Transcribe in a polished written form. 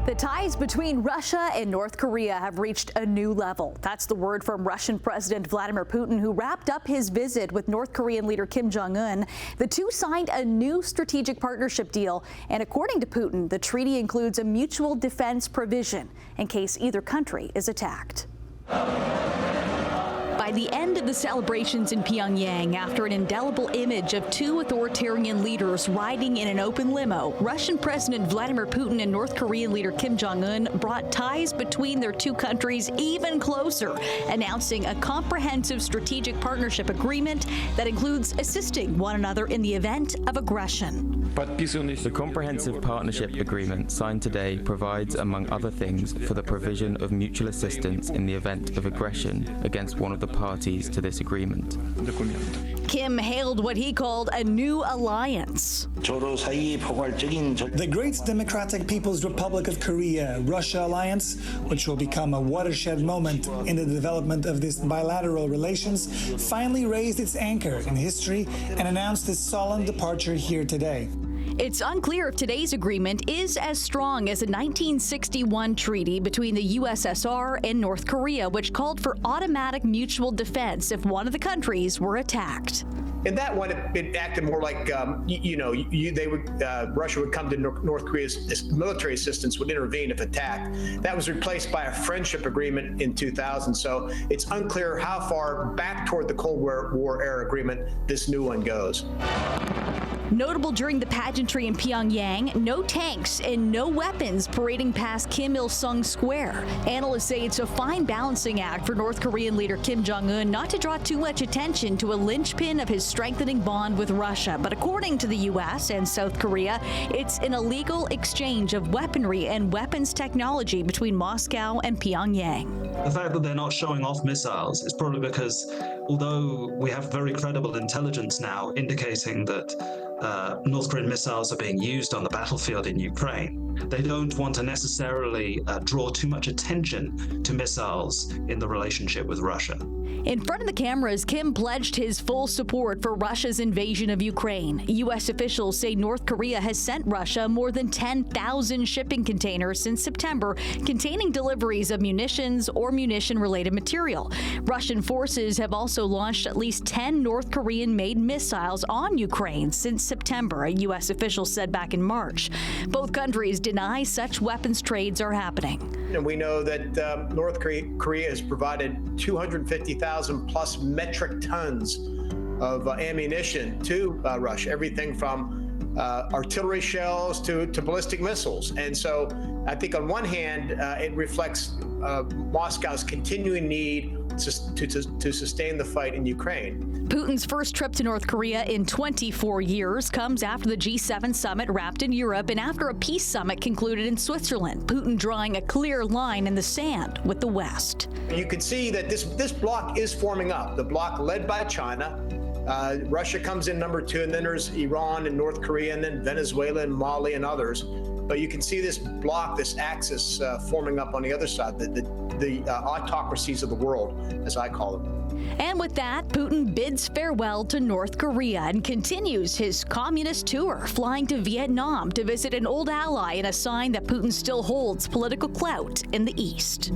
The ties between Russia and North Korea have reached a new level. That's the word from Russian President Vladimir Putin, who wrapped up his visit with North Korean leader Kim Jong Un. The two signed a new strategic partnership deal, and according to Putin, the treaty includes a mutual defense provision in case either country is attacked. By the end of the celebrations in Pyongyang, after an indelible image of two authoritarian leaders riding in an open limo, Russian President Vladimir Putin and North Korean leader Kim Jong Un brought ties between their two countries even closer, announcing a comprehensive strategic partnership agreement that includes assisting one another in the event of aggression. The comprehensive partnership agreement signed today provides, among other things, for the provision of mutual assistance in the event of aggression against one of the parties to this agreement. Kim hailed what he called a new alliance. The Great Democratic People's Republic of Korea-Russia alliance, which will become a watershed moment in the development of this bilateral relations, finally raised its anchor in history and announced its solemn departure here today. It's unclear if today's agreement is as strong as a 1961 treaty between the USSR and North Korea, which called for automatic mutual defense if one of the countries were attacked. In that one, it acted more like, Russia would come to North Korea's military assistance, would intervene if attacked. That was replaced by a friendship agreement in 2000. So it's unclear how far back toward the Cold War era agreement this new one goes. Notable during the pageantry in Pyongyang, no tanks and no weapons parading past Kim Il-sung Square. Analysts say it's a fine balancing act for North Korean leader Kim Jong Un not to draw too much attention to a linchpin of his strengthening bond with Russia. But according to the U.S. and South Korea, it's an illegal exchange of weaponry and weapons technology between Moscow and Pyongyang. The fact that they're not showing off missiles is probably because, although we have very credible intelligence now indicating that North Korean missiles are being used on the battlefield in Ukraine, they don't want to necessarily draw too much attention to missiles in the relationship with Russia. In front of the cameras, Kim pledged his full support for Russia's invasion of Ukraine. U.S. officials say North Korea has sent Russia more than 10,000 shipping containers since September containing deliveries of munitions or munition-related material. Russian forces have also launched at least 10 North Korean-made missiles on Ukraine since September, a U.S. official said back in March. Both countries deny such weapons trades are happening. And we know that North Korea has provided 250,000 plus metric tons of ammunition to Russia, everything from artillery shells to ballistic missiles. And so I think on one hand, it reflects Moscow's continuing need to sustain the fight in Ukraine. Putin's first trip to North Korea in 24 years comes after the G7 summit wrapped in Europe and after a peace summit concluded in Switzerland, Putin drawing a clear line in the sand with the West. You can see that this bloc is forming up, the bloc led by China. Russia comes in number 2, and then there's Iran and North Korea, and then Venezuela and Mali and others. But you can see this bloc, this axis forming up on the other side, the autocracies of the world, as I call them. And with that, Putin bids farewell to North Korea and continues his communist tour, flying to Vietnam to visit an old ally in a sign that Putin still holds political clout in the East.